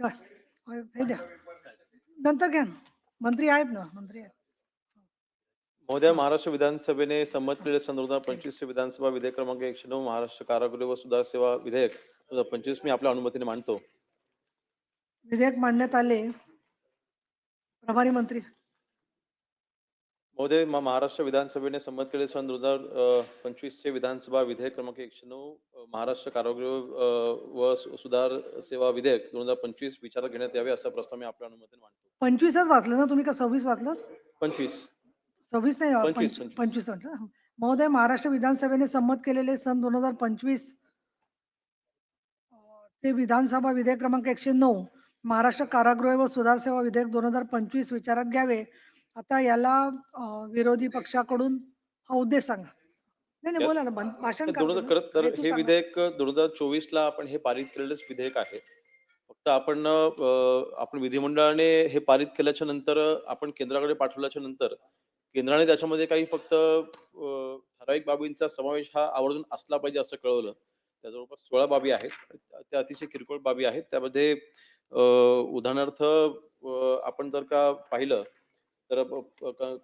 काय हे द्या नंतर घ्या ना. मंत्री आहेत ना, मंत्री आहेत. महोदय, हां, महाराष्ट्र विधानसभेने संमत हां. केलेले सन 2025 चे विधानसभा विधेयक क्रमांक 109 महाराष्ट्र कारागृह व सुधार सेवा विधेयक 2025 मी आपल्या अनुमतीने मांडतो. विधेयक मांडण्यात आले. प्रभारी मंत्री. महोदय, महाराष्ट्र विधानसभेने संमत केलेले सन 2025 चे विधानसभा विधेयक क्रमांक 109 महाराष्ट्र कारागृह व सुधार सेवा विधेयक 2025 विचारात घेण्यात यावे असा प्रस्ताव मी आपल्या अनुमतीने मांडतो. 25च वाचलं ना तुम्ही, का 26 वाचलं? 25 26 नाही, 25 25 25 म्हटलं. महोदय, महाराष्ट्र विधानसभेने संमत केलेले सन 2025 ते विधानसभा विधेयक क्रमांक 109 महाराष्ट्र कारागृह व सुधार सेवा विधेयक 2025 विचारात घ्यावे. आता याला विरोधी पक्षाकडून हा उद्देश सांगा. नाही नाही, त्यात बोला ना, भाषण करतो ना. खरं तर हेतू हे सांगा. विधेयक 2024 ला आपण हे पारित केलेलंच विधेयक आहे. फक्त आपण विधिमंडळाने हे पारित केल्याच्या नंतर आपण केंद्राकडे पाठवल्याच्या नंतर केंद्राने त्याच्यामध्ये काही फक्त ठराविक बाबींचा समावेश हा आवर्जून असला पाहिजे असं कळवलं. त्या जवळपास 16 बाबी आहेत. त्या अतिशय किरकोळ बाबी आहेत. त्यामध्ये उदाहरणार्थ आपण जर का पाहिलं तर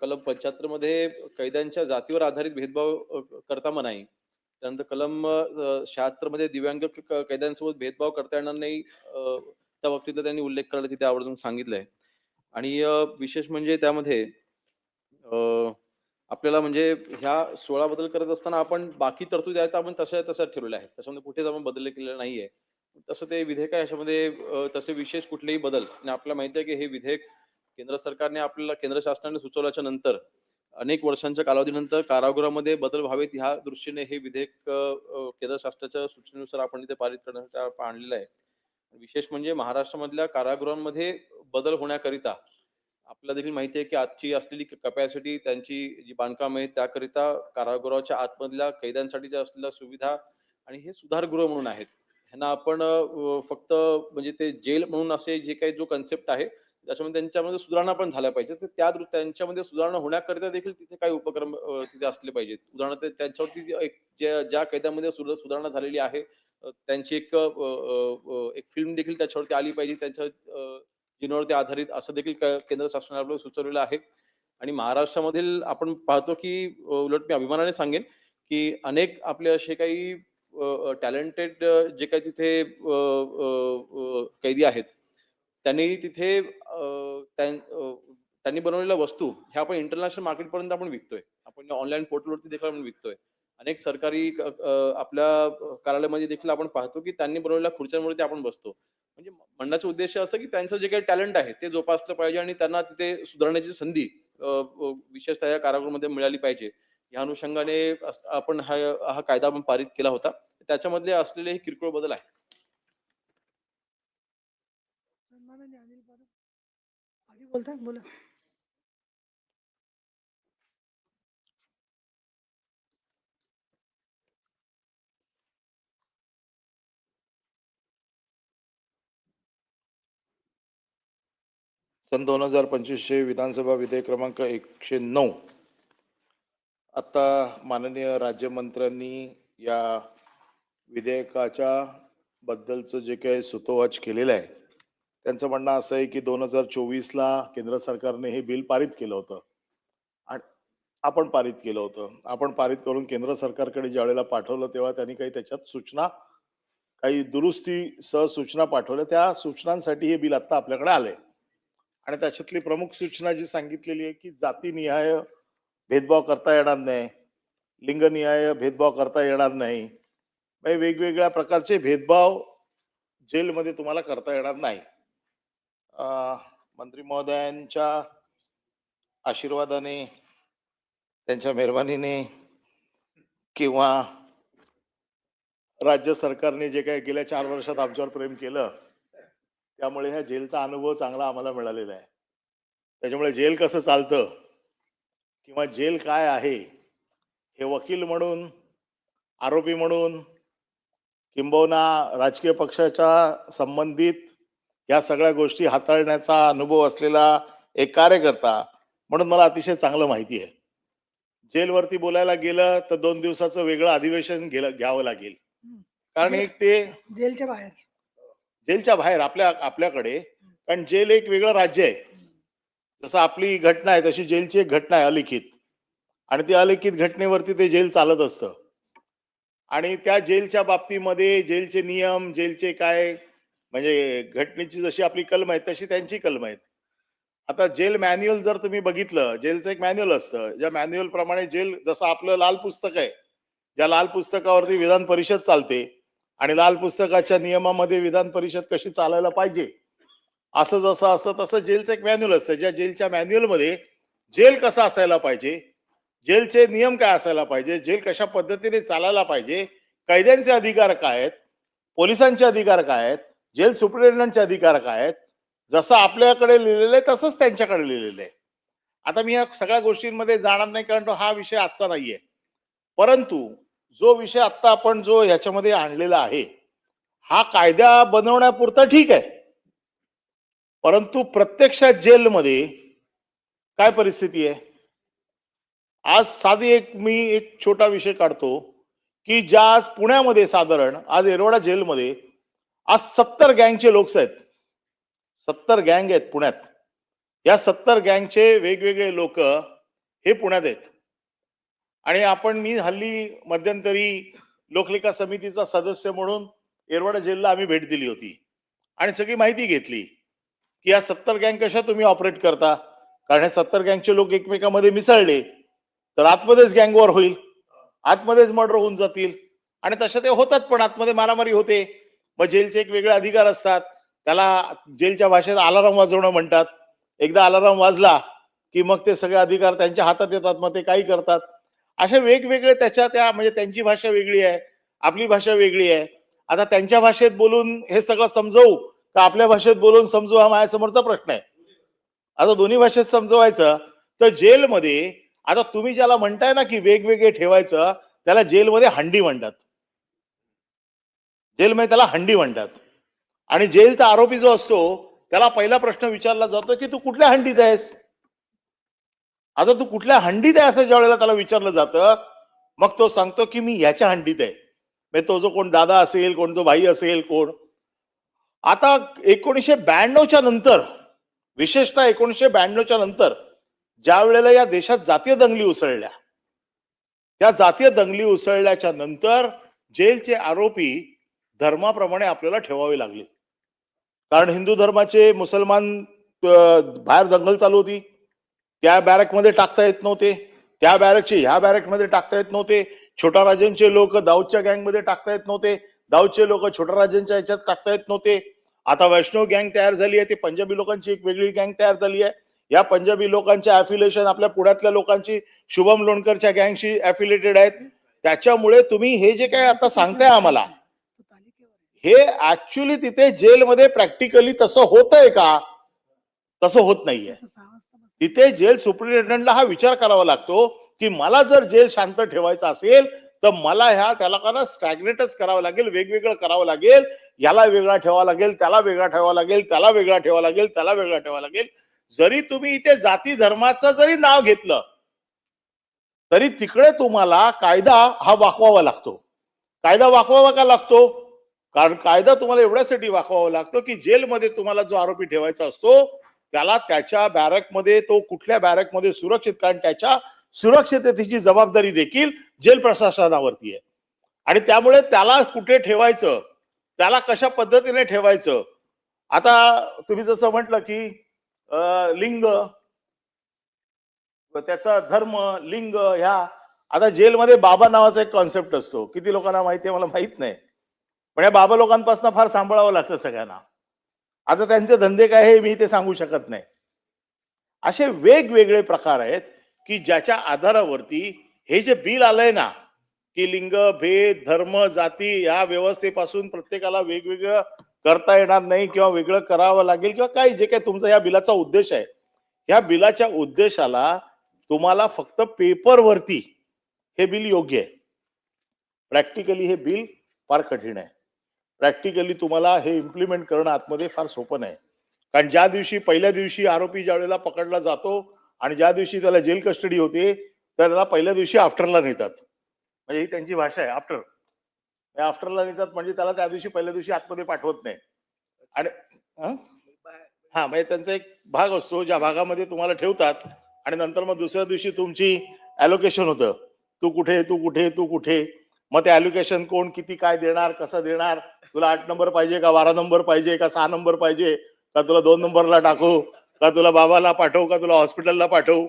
कलम 75 मध्ये कैद्यांच्या जातीवर आधारित भेदभाव करता मनाई. त्यानंतर कलम 76 मध्ये दिव्यांग कैद्यांसोबत भेदभाव करता येणार नाही. त्या बाबतीतला त्यांनी उल्लेख करायला तिथे आवर्जून सांगितलंय. आणि विशेष म्हणजे त्यामध्ये आपल्याला म्हणजे ह्या 16 बदल करत असताना आपण बाकी तरतुदी आहेत आपण तशाच ठेवलेल्या आहेत. त्याच्यामध्ये कुठेच आपण बदल केलेला नाहीये. तसं ते विधेयक आहे, याच्यामध्ये तसे विशेष कुठलेही बदल आणि आपल्याला माहिती आहे की हे विधेयक केंद्र सरकारने आपल्याला केंद्र शासनाने सुचवल्याच्या नंतर अनेक वर्षांच्या कालावधीनंतर कारागृहामध्ये बदल व्हावेत ह्या दृष्टीने हे विधेयक केंद्र शासनाच्या सूचनेनुसार आपण इथे पारित करण्यासाठी आपण आणलेलं आहे. विशेष म्हणजे महाराष्ट्रामधल्या कारागृहांमध्ये बदल होण्याकरिता आपल्याला देखील माहिती आहे की आजची असलेली कपॅसिटी त्यांची जी बांधकाम आहे त्याकरिता कारागृहाच्या आतमधल्या कैद्यांसाठीच्या असलेल्या सुविधा आणि हे सुधारगृह म्हणून आहेत. ह्यांना आपण फक्त म्हणजे ते जेल म्हणून असे जे काही जो कन्सेप्ट आहे त्याच्यामध्ये त्यांच्यामध्ये सुधारणा पण झाल्या पाहिजे. तर त्यांच्यामध्ये सुधारणा होण्याकरिता देखील तिथे काही उपक्रम तिथे असले पाहिजेत. उदाहरणार्थ त्यांच्यावरती एक ज्या कैद्यामध्ये सुधारणा झालेली आहे त्यांची एक फिल्म देखील त्याच्यावरती आली पाहिजे. त्यांच्या जीवनावरती आधारित असं देखील केंद्र शासनाने आपल्याला सुचवलेलं आहे. आणि महाराष्ट्रामधील आपण पाहतो की उलट मी अभिमानाने सांगेन की अनेक आपले असे काही टॅलेंटेड जे काही तिथे कैदी आहेत त्यांनी तिथे त्यांनी बनवलेल्या वस्तू ह्या आपण इंटरनॅशनल मार्केटपर्यंत आपण विकतोय. आपण ऑनलाईन पोर्टलवरती देखील आपण विकतोय. अनेक सरकारी आपल्या कार्यालयामध्ये देखील आपण पाहतो की त्यांनी बनवलेल्या खुर्च्यांवरती आपण बसतो. म्हणजे म्हणण्याचा उद्देश असं की त्यांचं जे काही टॅलेंट आहे ते जोपासलं पाहिजे आणि त्यांना तिथे सुधारण्याची संधी विशेषतः या कारागृहामध्ये मिळाली पाहिजे. या अनुषंगाने आपण हा कायदा आपण पारित केला होता. त्याच्यामधले असलेले हे किरकोळ बदल आहे. आधी बोलताय, बोला. सन 2025 चे विधानसभा विधेयक क्रमांक 109 आता माननीय राज्यमंत्र्यांनी या विधेयकाच्या बद्दलचं जे काही सुतोवाच केलेलं आहे त्यांचं म्हणणं असं आहे की 2024 ला केंद्र सरकारने हे बिल पारित केलं होतं आणि आपण पारित केलं होतं. आपण पारित करून केंद्र सरकारकडे ज्यावेळेला पाठवलं तेव्हा त्यांनी काही त्याच्यात सूचना काही दुरुस्ती सह सूचना पाठवल्या. त्या सूचनांसाठी हे बिल आता आपल्याकडे आलंय आणि त्याच्यातली प्रमुख सूचना जी सांगितलेली आहे की जातीनिहाय भेदभाव करता येणार नाही, लिंगनिहाय भेदभाव करता येणार नाही, वेगवेगळ्या प्रकारचे भेदभाव जेलमध्ये तुम्हाला करता येणार नाही. मंत्री महोदयांच्या आशीर्वादाने त्यांच्या मेहरबानीने किंवा राज्य सरकारने जे काही गेल्या 4 वर्षात आमच्यावर प्रेम केलं त्यामुळे ह्या जेलचा अनुभव चांगला आम्हाला मिळालेला आहे. त्याच्यामुळे जेल कसं चालतं किंवा जेल काय आहे हे वकील म्हणून, आरोपी म्हणून किंबहुना राजकीय पक्षाच्या संबंधित या सगळ्या गोष्टी हाताळण्याचा अनुभव असलेला एक कार्यकर्ता म्हणून मला अतिशय चांगलं माहिती आहे. जेलवरती बोलायला गेलं तर 2 दिवसाचं वेगळं अधिवेशन घ्यावं लागेल. कारण एक ते जेलच्या बाहेर जेलच्या बाहेर आपल्याकडे, कारण जेल एक वेगळं राज्य आहे. जसं आपली घटना आहे तशी जेलची एक घटना आहे अलिखित, आणि ती अलिखित घटनेवरती ते जेल चालत असतं. आणि त्या जेलच्या बाबतीमध्ये जेलचे नियम, जेलचे काय म्हणजे घटनेची जशी आपली कलम आहे तशी त्यांची कलम आहेत. आता जेल मॅन्युअल जर तुम्ही बघितलं, जेलचं एक मॅन्युअल असतं, ज्या मॅन्युअल प्रमाणे जेल, जसं आपलं लाल पुस्तक आहे, ज्या लाल पुस्तकावरती विधान परिषद चालते आणि लाल पुस्तकाच्या नियमामध्ये विधान परिषद कशी चालायला पाहिजे असं जसं असं तसं जेलचं एक मॅन्युअल असतं. ज्या जेलच्या मॅन्युअलमध्ये जेल कसा असायला पाहिजे, जेलचे नियम काय असायला पाहिजे, जेल कशा पद्धतीने चालायला पाहिजे, कैद्यांचे अधिकार काय आहेत, पोलिसांचे अधिकार काय आहेत, जेल सुप्रिटेंडंटचे अधिकार काय आहेत, जसं आपल्याकडे लिहिलेलं आहे तसंच त्यांच्याकडे लिहिलेलं आहे. आता मी या सगळ्या गोष्टींमध्ये जाणार नाही, कारण तो हा विषय आजचा नाहीये. परंतु जो विषय आता आपण जो ह्याच्यामध्ये आणलेला आहे, हा कायदा बनवण्यापुरता ठीक आहे, परंतु प्रत्यक्षात जेलमध्ये काय परिस्थिती आहे? आज साधी एक छोटा विषय काढतो की ज्या आज पुण्यामध्ये साधारण आज येरवडा जेलमध्ये आज 70 गँगचे लोक आहेत. 70 गँग आहेत पुण्यात. या 70 गँगचे वेगवेगळे लोक हे पुण्यात आहेत. आणि मी हल्ली मध्यंतरी लोकलेखा समितीचा सदस्य म्हणून येरवडा जेलला आम्ही भेट दिली होती आणि सगळी माहिती घेतली की या 70 गँग कशा तुम्ही ऑपरेट करता. कारण हे 70 गँगचे लोक एकमेकांमध्ये मिसळले तर आतमध्येच गँग वॉर होईल, आतमध्येच मर्डर होऊन जातील, आणि तसे ते होतात पण आतमध्ये मारामारी होते. मग जेलचे एक वेगळे अधिकार असतात, त्याला जेलच्या भाषेत अलाराम वाजवणं म्हणतात. एकदा अलाराम वाजला की मग ते सगळे अधिकार त्यांच्या हातात येतात, मग ते काही करतात. असे वेगवेगळे त्या म्हणजे त्यांची भाषा वेगळी आहे, आपली भाषा वेगळी आहे. आता त्यांच्या भाषेत बोलून हे सगळं समजवू का आपल्या भाषेत बोलून समजू, हा माझ्यासमोरचा प्रश्न आहे. आता दोन्ही भाषेत समजवायचं तर जेलमध्ये आता तुम्ही ज्याला म्हणताय ना की वेगवेगळे ठेवायचं, त्याला जेलमध्ये हंडी म्हणतात. जेलमध्ये त्याला हंडी म्हणतात. आणि जेलचा आरोपी जो असतो त्याला पहिला प्रश्न विचारला जातो की तू कुठल्या हंडीत आहेस. आता तू कुठल्या हंडीत आहे असं ज्या वेळेला त्याला विचारलं जातं, मग तो सांगतो की मी याच्या हंडीत आहे. म्हणजे तो जो कोण दादा असेल, कोण तो भाई असेल, कोण. आता 1992च्या नंतर, विशेषतः 1992च्या नंतर ज्या वेळेला या देशात जातीय दंगली उसळल्या, त्या जातीय दंगली उसळल्याच्या नंतर जेलचे आरोपी धर्माप्रमाणे आपल्याला ठेवावे लागले. कारण हिंदू धर्माचे मुसलमान बाहेर दंगल चालू होती, त्या बॅरकमध्ये टाकता येत नव्हते, त्या बॅरकचे ह्या बॅरकमध्ये टाकता येत नव्हते. छोटा राजनचे लोक दाऊदच्या गँगमध्ये टाकता येत नव्हते, दाऊदचे लोक छोटा राजनच्या ह्याच्यात टाकता येत नव्हते. आता वैष्णव गँग तयार झाली आहे, ती पंजाबी लोकांची एक वेगळी गँग तयार झाली आहे. या पंजाबी लोकांचे अफिलिएशन आपल्या पुण्यातल्या लोकांची शुभम लोणकरच्या गँगशी अफिलिएटेड आहेत. त्याच्यामुळे तुम्ही हे जे काय आता सांगताय आम्हाला, हे ऍक्च्युअली तिथे जेलमध्ये प्रॅक्टिकली तसं होतंय का? तसं होत नाहीये. तिथे जेल सुप्रिटेंडंटला हा विचार करावा लागतो की मला जर जेल शांत ठेवायचं असेल तर मला त्याला स्टॅग्नेटच करावं लागेल, वेगवेगळं करावं लागेल, याला वेगळा ठेवावा लागेल, त्याला वेगळा ठेवावा लागेल, त्याला वेगळा ठेवावा लागेल, त्याला वेगळा ठेवावा लागेल. जरी तुम्ही इथे जाती धर्माचं जरी नाव घेतलं तरी तिकडे तुम्हाला कायदा हा वाकवावा लागतो. कायदा वाकवावा का लागतो? कारण कायदा तुम्हाला एवढ्यासाठी वाकवावा लागतो की जेलमध्ये तुम्हाला जो आरोपी ठेवायचा असतो त्याला त्याच्या बॅरकमध्ये, तो कुठल्या बॅरकमध्ये सुरक्षित, कारण त्याच्या सुरक्षिततेची जबाबदारी देखील जेल प्रशासनावरती आहे. आणि त्यामुळे त्याला कुठे ठेवायचं, त्याला कशा पद्धतीने ठेवायचं. आता तुम्ही जसं म्हटलं की लिंग, त्याचा धर्म, लिंग, ह्या आता जेलमध्ये बाबा नावाचा एक कॉन्सेप्ट असतो. किती लोकांना माहिती आहे मला माहित नाही, पण या बाबा लोकांपासून फार सांभाळावं लागतं सगळ्यांना. आता त्यांचे धंदे काय हे मी ते सांगू शकत नाही. असे वेगवेगळे प्रकार आहेत की ज्याच्या आधारावरती हे जे बिल आलंय ना की लिंग, भेद, धर्म, जाती या व्यवस्थेपासून प्रत्येकाला वेगवेगळं करता येणार नाही किंवा वेगळं करावं लागेल किंवा काही जे काही तुमचा या बिलाचा उद्देश आहे, या बिलाच्या उद्देशाला तुम्हाला फक्त पेपरवरती हे बिल योग्य आहे. प्रॅक्टिकली हे बिल फार कठीण आहे. प्रॅक्टिकली तुम्हाला हे इम्प्लिमेंट करणं आतमध्ये फार सोपं नाही. कारण पहिल्या दिवशी आरोपी ज्या वेळेला पकडला जातो आणि ज्या दिवशी त्याला जेल कस्टडी होते त्याला पहिल्या दिवशी आफ्टरला नेतात. म्हणजे ही त्यांची भाषा आहे, आफ्टरला नेतात, म्हणजे त्याला त्या दिवशी पहिल्या दिवशी आतमध्ये पाठवत नाही. आणि हा म्हणजे त्यांचा एक भाग असतो ज्या भागामध्ये तुम्हाला ठेवतात आणि नंतर मग दुसऱ्या दिवशी तुमची ॲलोकेशन होतं, तू कुठे तू कुठे तू कुठे. मग ते ॲलोकेशन कोण किती काय देणार, कसं देणार, तुला 8 नंबर पाहिजे का 12 नंबर पाहिजे का 6 नंबर पाहिजे का तुला 2 नंबरला टाकू का तुला बाबाला पाठवू का तुला हॉस्पिटलला पाठवू.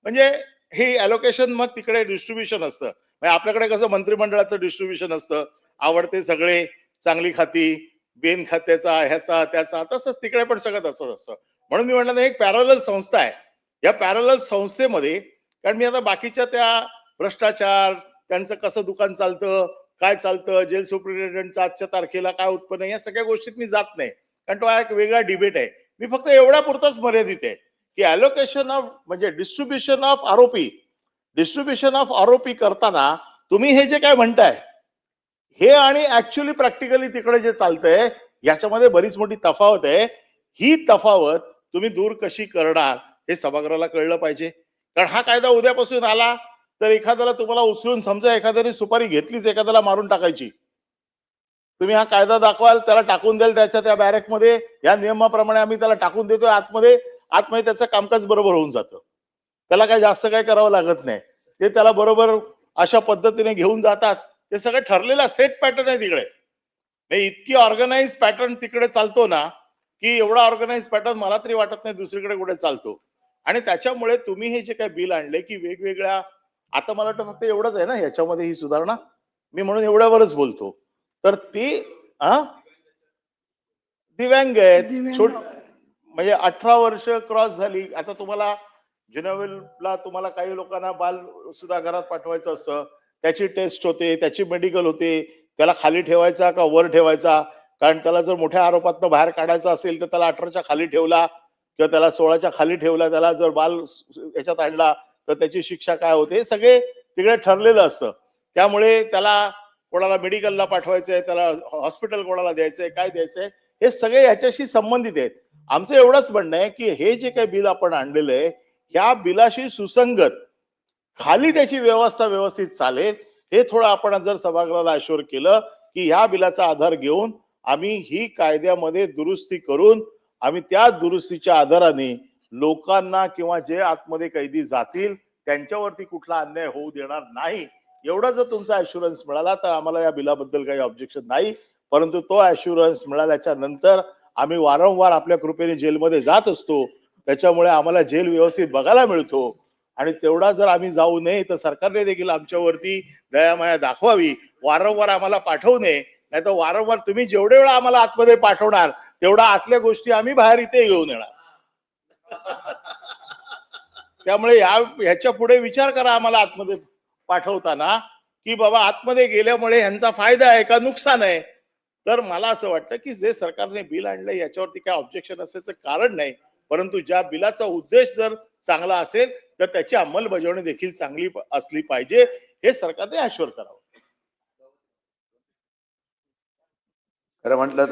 म्हणजे हे ॲलोकेशन मग तिकडे डिस्ट्रीब्युशन असतं. म्हणजे आपल्याकडे कसं मंत्रिमंडळाचं डिस्ट्रीब्युशन असतं, आवडते सगळे, चांगली खाती, बेन खात्याचा, ह्याचा त्याचा, तसंच तिकडे पण सगळं तसंच असतं. म्हणून मी म्हटलं ना, एक पॅरलल संस्था आहे. या पॅरलल संस्थेमध्ये, कारण मी आता बाकीच्या त्या भ्रष्टाचार, त्यांचं कसं दुकान चालतं, काय चालतं, जेल सुप्रिटेंडंटचं आजच्या तारखेला काय उत्पन्न आहे, या सगळ्या गोष्टीत मी जात नाही, कारण तो हा एक वेगळा डिबेट आहे. मी फक्त एवढ्या पुरताच मर्यादित आहे की ॲलोकेशन ऑफ म्हणजे डिस्ट्रीब्युशन ऑफ आरोपी करताना तुम्ही हे जे काय म्हणताय हे आणि ऍक्च्युअली प्रॅक्टिकली तिकडे जे चालतंय याच्यामध्ये बरीच मोठी तफावत आहे. ही तफावत तुम्ही दूर कशी करणार हे सभागृहाला कळलं पाहिजे. कारण हा कायदा उद्यापासून आला तर एखाद्याला तुम्हाला उचलून, समजा एखाद्याने सुपारी घेतलीच, एखाद्याला मारून टाकायची, तुम्ही हा कायदा दाखवाल, त्याला टाकून द्याल त्याच्या त्या बॅरेकमध्ये, या नियमाप्रमाणे आम्ही त्याला टाकून देतोय आतमध्ये त्याचं कामकाज बरोबर होऊन जातं. त्याला काही जास्त काही करावं लागत नाही. ते त्याला बरोबर अशा पद्धतीने घेऊन जातात. ते सगळं ठरलेला सेट पॅटर्न आहे तिकडे. इतकी ऑर्गनाइज पॅटर्न तिकडे चालतो ना, की एवढा ऑर्गनाइज पॅटर्न मला तरी वाटत नाही दुसरीकडे कुठे चालतो. आणि त्याच्यामुळे तुम्ही हे जे काही बिल आणले की वेगवेगळ्या, आता मला वाटतं फक्त एवढंच आहे ना याच्यामध्ये ही सुधारणा, मी म्हणून एवढ्यावरच बोलतो. तर ती दिव्यांग आहेत, दिव्यांग. म्हणजे 18 वर्ष क्रॉस झाली. आता तुम्हाला जुनेवलला तुम्हाला काही लोकांना बाल सुद्धा घरात पाठवायचं असतं, त्याची टेस्ट होते, त्याची मेडिकल होते, त्याला खाली ठेवायचा का वर ठेवायचा, कारण त्याला जर मोठ्या आरोपातनं बाहेर काढायचा असेल तर त्याला 18च्या खाली ठेवला किंवा त्याला 16च्या खाली ठेवला, त्याला जर बाल याच्यात आणला तर त्याची शिक्षा काय होते, हे सगळे तिकडे ठरलेलं असतं. त्यामुळे त्याला कोणाला मेडिकलला पाठवायचंय, त्याला हॉस्पिटल कोणाला द्यायचंय, काय द्यायचंय, हे सगळे याच्याशी संबंधित आहेत. आमचं एवढंच म्हणणं आहे की हे जे काही बिल आपण आणलेलं आहे, ह्या बिलाशी सुसंगत खाली त्याची व्यवस्था व्यवस्थित चालेल, हे थोडं आपण जर सभागृहाला अश्योर केलं की ह्या बिलाचा आधार घेऊन आम्ही ही कायद्यामध्ये दुरुस्ती करून आम्ही त्या दुरुस्तीच्या आधाराने लोकांना किंवा जे आतमध्ये कैदी जातील त्यांच्यावरती कुठला अन्याय होऊ देणार नाही, एवढा जर तुमचा ऍश्युरन्स मिळाला तर आम्हाला या बिलाबद्दल काही ऑब्जेक्शन नाही. परंतु तो ऍश्युरन्स मिळाल्याच्या नंतर आम्ही वारंवार आपल्या कृपेने जेलमध्ये जात असतो, त्याच्यामुळे आम्हाला जेल व्यवस्थित बघायला मिळतो. आणि तेवढा जर आम्ही जाऊ नये तर सरकारने देखील आमच्यावरती दयामाया दाखवावी, वारंवार आम्हाला पाठवू नये. नाही तर वारंवार तुम्ही जेवढे वेळा आम्हाला आतमध्ये पाठवणार तेवढा आतल्या गोष्टी आम्ही बाहेर इथे घेऊन येणार. त्यामुळे ह्याच्या पुढे विचार करा आम्हाला आतमध्ये पाठवताना की बाबा आतमध्ये गेल्यामुळे ह्यांचा फायदा आहे का नुकसान आहे. तर मला असं वाटतं की जे सरकारने बिल आणलं याच्यावरती काय ऑब्जेक्शन असायचं कारण नाही, परंतु ज्या बिलाचा उद्देश जर चांगला असेल तर त्याची अंमलबजावणी देखील चांगली असली पाहिजे, हे सरकारने ऍश्योर करावं. खरं म्हटलं